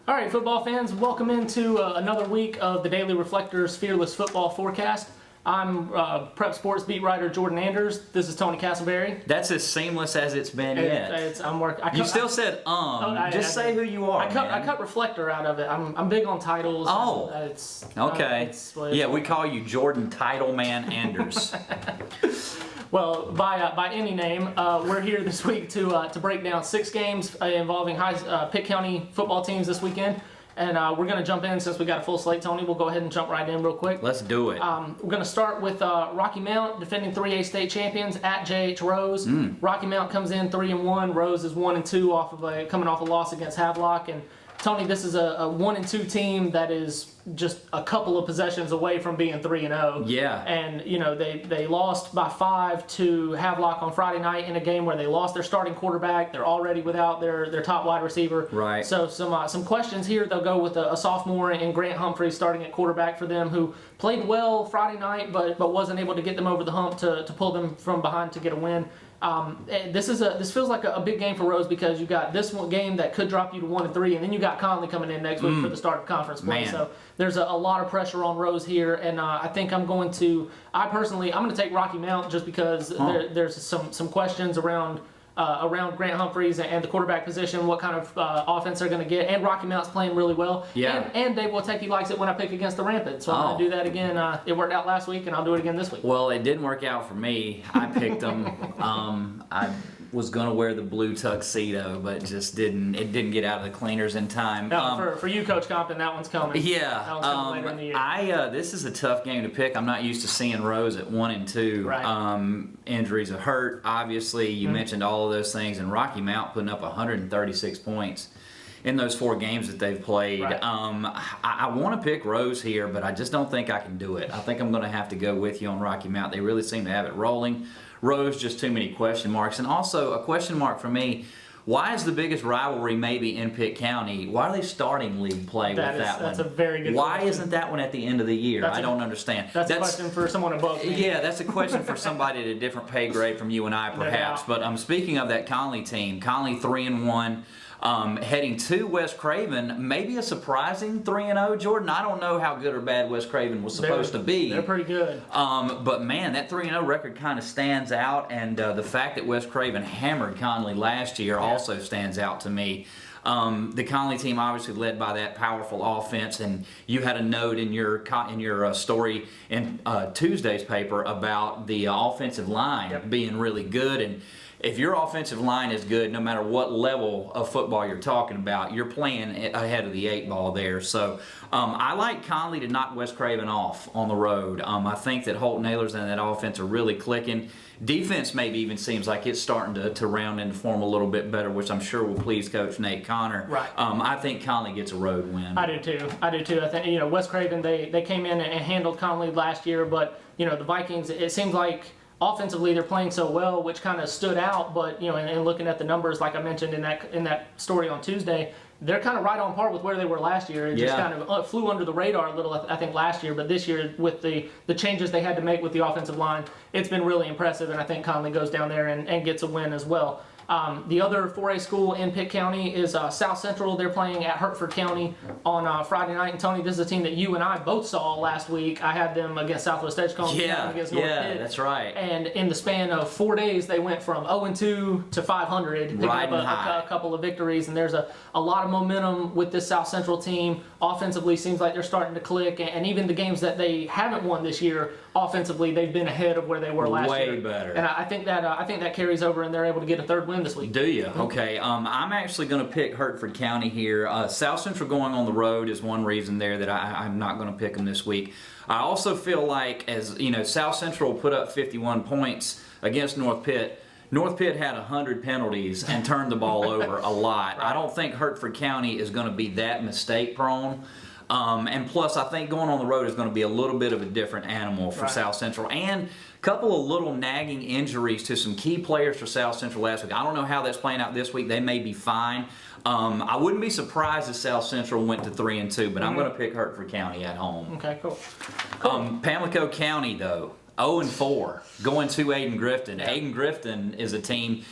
All right, football fans, welcome into another week of the Daily Reflector's Fearless Football Forecast. I'm Prep Sports beat writer Jordan Anders. This is Tony Castleberry. That's as seamless as it's been yet. I'm working. You still said just say who you are. I cut Reflector out of it. I'm big on titles. Oh, okay. Yeah, we call you Jordan Title Man Anders. Well, by any name, we're here this week to break down 6 games involving Pitt County football teams this weekend. And we're going to jump in since we got a full slate, Tony. We'll go ahead and jump right in real quick. Let's do it. We're going to start with Rocky Mount, defending 3A state champions at J.H. Rose. Rocky Mount comes in 3-1. Rose is 1-2 coming off a loss against Havelock. And Tony, this is a 1-2 team that is just a couple of possessions away from being 3-0. Yeah. And, you know, they lost by 5 to Havelock on Friday night in a game where they lost their starting quarterback. They're already without their top wide receiver. Right. So some questions here. They'll go with a sophomore in Grant Humphrey starting at quarterback for them, who played well Friday night but wasn't able to get them over the hump to pull them from behind to get a win. This feels like a big game for Rose because you got this one game that could drop you to 1-3, and then you got Conley coming in next week for the start of conference play. Man. So there's a lot of pressure on Rose here, and I think I'm going to take Rocky Mount just because there's some questions around Grant Humphreys and the quarterback position, what kind of offense they're going to get, and Rocky Mount's playing really well. Yeah. And Dave will take he likes it when I pick against the Rampant, so I'm going to do that again. It worked out last week, and I'll do it again this week. Well, it didn't work out for me. I picked them. I was going to wear the blue tuxedo, but just didn't. It didn't get out of the cleaners in time. No, for you, Coach Compton, that one's coming. Yeah. That one's coming later in the year. This is a tough game to pick. I'm not used to seeing Rose at 1-2. Right. Injuries are hurt. Obviously, you mentioned all of those things, and Rocky Mount putting up 136 points in those 4 games that they've played. Right. I want to pick Rose here, but I just don't think I can do it. I think I'm going to have to go with you on Rocky Mount. They really seem to have it rolling. Rose, just too many question marks. And also, a question mark for me, why is the biggest rivalry maybe in Pitt County? Why are they starting league play with that one? That's a very good Why question. Isn't that one at the end of the year? I don't understand. That's a question for someone above me. Yeah, that's a question for somebody at a different pay grade from you and I, perhaps. No. But speaking of that Conley team, Conley 3-1. Heading to West Craven, maybe a surprising 3-0, Jordan. I don't know how good or bad West Craven was supposed to be. They're pretty good. But man, that 3-0 record kind of stands out, and the fact that West Craven hammered Conley last year also stands out to me. The Conley team obviously led by that powerful offense, and you had a note in your story in Tuesday's paper about the offensive line being really good. And if your offensive line is good, no matter what level of football you're talking about, you're playing ahead of the 8 ball there. So I like Conley to knock West Craven off on the road. I think that Holt Nailers and that offense are really clicking. Defense maybe even seems like it's starting to round into form a little bit better, which I'm sure will please Coach Nate Connor. Right. I think Conley gets a road win. I do too. I think West Craven they came in and handled Conley last year, but the Vikings, it seems like offensively they're playing so well, which kind of stood out. But and looking at the numbers, like I mentioned in that story on Tuesday, they're kind of right on par with where they were last year. It just kind of flew under the radar a little, I think, last year. But this year, with the changes they had to make with the offensive line, it's been really impressive. And I think Conley goes down there and gets a win as well. The other 4A school in Pitt County is South Central. They're playing at Hertford County on Friday night. And Tony, this is a team that you and I both saw last week. I had them against Southwest Edgecombe. Against North Pitt. That's right. And in the span of 4 days, they went from 0-2 to 500, picking up a couple of victories. And there's a lot of momentum with this South Central team. Offensively, seems like they're starting to click. And even the games that they haven't won this year, offensively, they've been ahead of where they were last year. Way better. And I think that carries over, and they're able to get a 3rd win this week. Do you? Okay. I'm actually going to pick Hertford County here. South Central going on the road is one reason there that I'm not going to pick them this week. I also feel like, as South Central put up 51 points against North Pitt. North Pitt had 100 penalties and turned the ball over a lot. I don't think Hertford County is going to be that mistake prone. And plus, I think going on the road is going to be a little bit of a different animal for South Central. And a couple of little nagging injuries to some key players for South Central last week. I don't know how that's playing out this week. They may be fine. I wouldn't be surprised if South Central went to 3-2, but I'm going to pick Hertford County at home. Okay, cool. Pamlico County, though, 0-4, going to Ayden-Grifton. Ayden-Grifton is a team,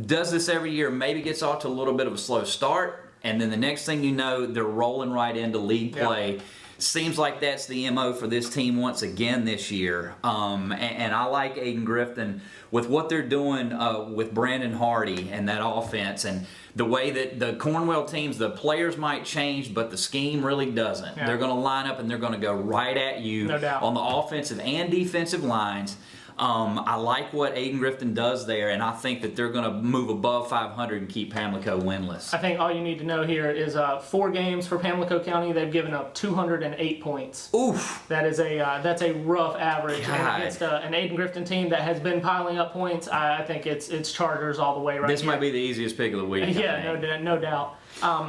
does this every year, maybe gets off to a little bit of a slow start, and then the next thing you know, they're rolling right into league play. Seems like that's the MO for this team once again this year. And I like Aiden Grifton with what they're doing with Brandon Hardy and that offense, and the way that the Cornwell teams, the players might change, but the scheme really doesn't. They're going to line up and they're going to go right at you on the offensive and defensive lines. I like what Aiden Grifton does there, and I think that they're going to move above 500 and keep Pamlico winless. I think all you need to know here is 4 games for Pamlico County. They've given up 208 points. Oof. That's a rough average. And against an Aiden Grifton team that has been piling up points, I think it's Chargers all the way right This here. might be the easiest pick of the week. Yeah, no doubt.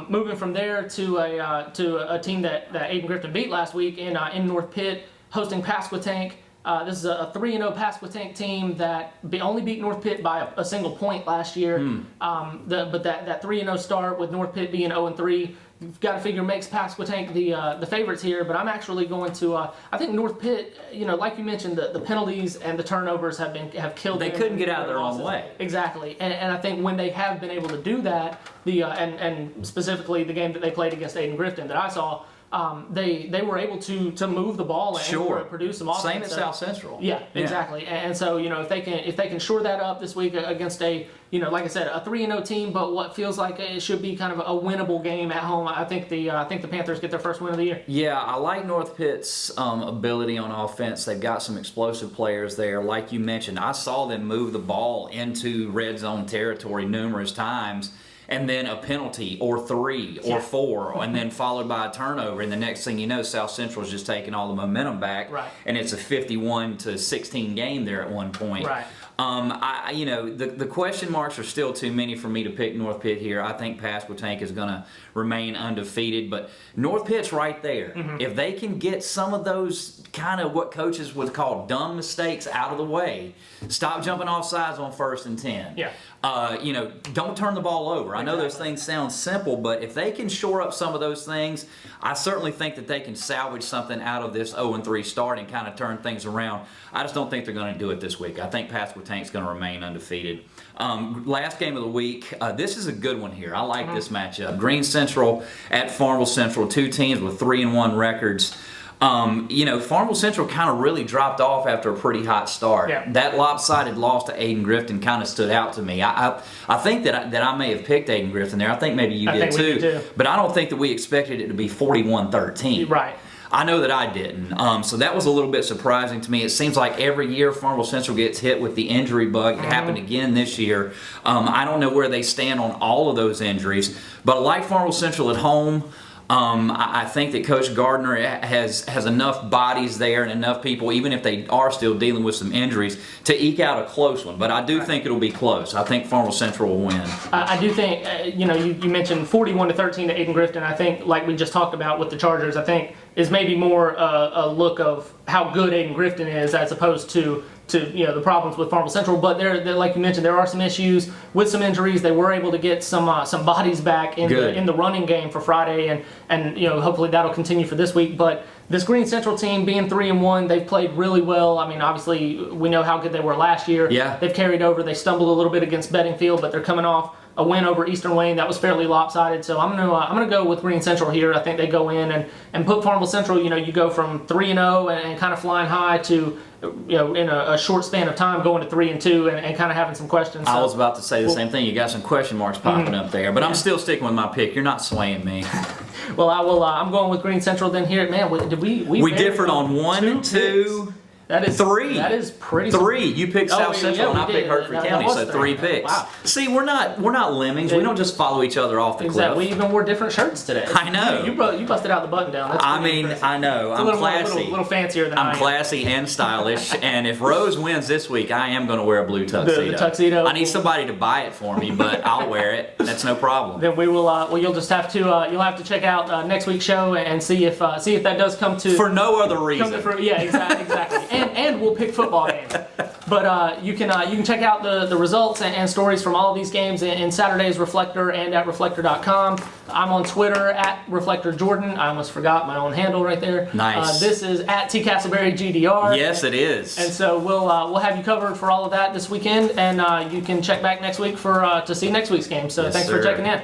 Moving from there to a team that Aiden Grifton beat last week in North Pitt, hosting Pasquotank. This is a 3-0 Pasquotank team that only beat North Pitt by a single point last year. But that 3-0 start with North Pitt being 0-3, you've got to figure makes Pasquotank the favorites here. But I'm actually going to I think North Pitt, like you mentioned, the penalties and the turnovers have killed them. They couldn't get out of their own way. Exactly, and I think when they have been able to do that, and specifically the game that they played against Aiden Grifton that I saw. They were able to move the ball and produce some offense. Same at South Central. Yeah, exactly. And so if they can shore that up this week against a like I said, a 3-0 team, but what feels like it should be kind of a winnable game at home. I think the Panthers get their first win of the year. Yeah, I like North Pitt's ability on offense. They've got some explosive players there. Like you mentioned, I saw them move the ball into red zone territory numerous times. And then a penalty, or 3, or 4, and then followed by a turnover. And the next thing you know, South Central's just taking all the momentum back. Right. And it's a 51-16 game there at one point. Right. The question marks are still too many for me to pick North Pitt here. I think Pasquotank is going to remain undefeated, but North Pitt's right there. If they can get some of those kind of what coaches would call dumb mistakes out of the way, stop jumping off sides on 1st and 10. Yeah. Don't turn the ball over. I know those things sound simple, but if they can shore up some of those things, I certainly think that they can salvage something out of this 0-3 start and kind of turn things around. I just don't think they're going to do it this week. I think Pasquotank's going to remain undefeated. Last game of the week, this is a good one here. I like this matchup. Green Central at Farmville Central, 2 teams with 3-1 records. Farmville Central kind of really dropped off after a pretty hot start. Yeah. That lopsided loss to Aiden Grifton kind of stood out to me. I think that I may have picked Aiden Grifton there. I think maybe you did too. But I don't think that we expected it to be 41-13. Right. I know that I didn't. So that was a little bit surprising to me. It seems like every year Farmville Central gets hit with the injury bug. It happened again this year. I don't know where they stand on all of those injuries. But like Farmville Central at home, I think that Coach Gardner has enough bodies there and enough people, even if they are still dealing with some injuries, to eke out a close one. But I do think it'll be close. I think Farmville Central will win. I do think, you mentioned 41-13 to Aiden Grifton. I think, like we just talked about with the Chargers, I think is maybe more a look of how good Aiden Grifton is as opposed to the problems with Farmville Central. But they're like you mentioned, there are some issues with some injuries. They were able to get some bodies back in the running game for Friday, and hopefully that'll continue for this week. But this Green Central team being 3-1, they've played really well. I mean, obviously we know how good they were last year. Yeah. They've carried over. They stumbled a little bit against Beddingfield, but they're coming off a win over Eastern Wayne that was fairly lopsided. So I'm gonna go with Green Central here. I think they go in and put Farmville Central. You go from 3-0 and kind of flying high to in a short span of time going to 3-2 and kind of having some questions. So, I was about to say the same thing. You got some question marks popping up there, but I'm still sticking with my pick. You're not swaying me. Well, I will. I'm going with Green Central then here. Man, did we differed on 1, 2. That is 3. That is pretty. 3. You picked South Central and I picked Hertford County, so 3 picks. Wow. See, we're not lemmings. We don't just follow each other off the cliff. We even wore different shirts today. I know. You busted out the button down. That's impressive. I know. It's I'm classy. A little fancier than I am. I'm classy and stylish. And if Rose wins this week, I am going to wear a blue tuxedo. The tuxedo. I need somebody to buy it for me, but I'll wear it. That's no problem. Then we will. Well, you'll just have to check out next week's show and see if that does come to. For no other reason. Yeah, exactly. and we'll pick football games. But you can check out the results and stories from all of these games in Saturday's Reflector and at reflector.com. I'm on Twitter at ReflectorJordan. I almost forgot my own handle right there. Nice. This is at T Castleberry GDR. Yes, it is. And so we'll have you covered for all of that this weekend, and you can check back next week to see next week's game. So Yes, thanks sir. for checking in.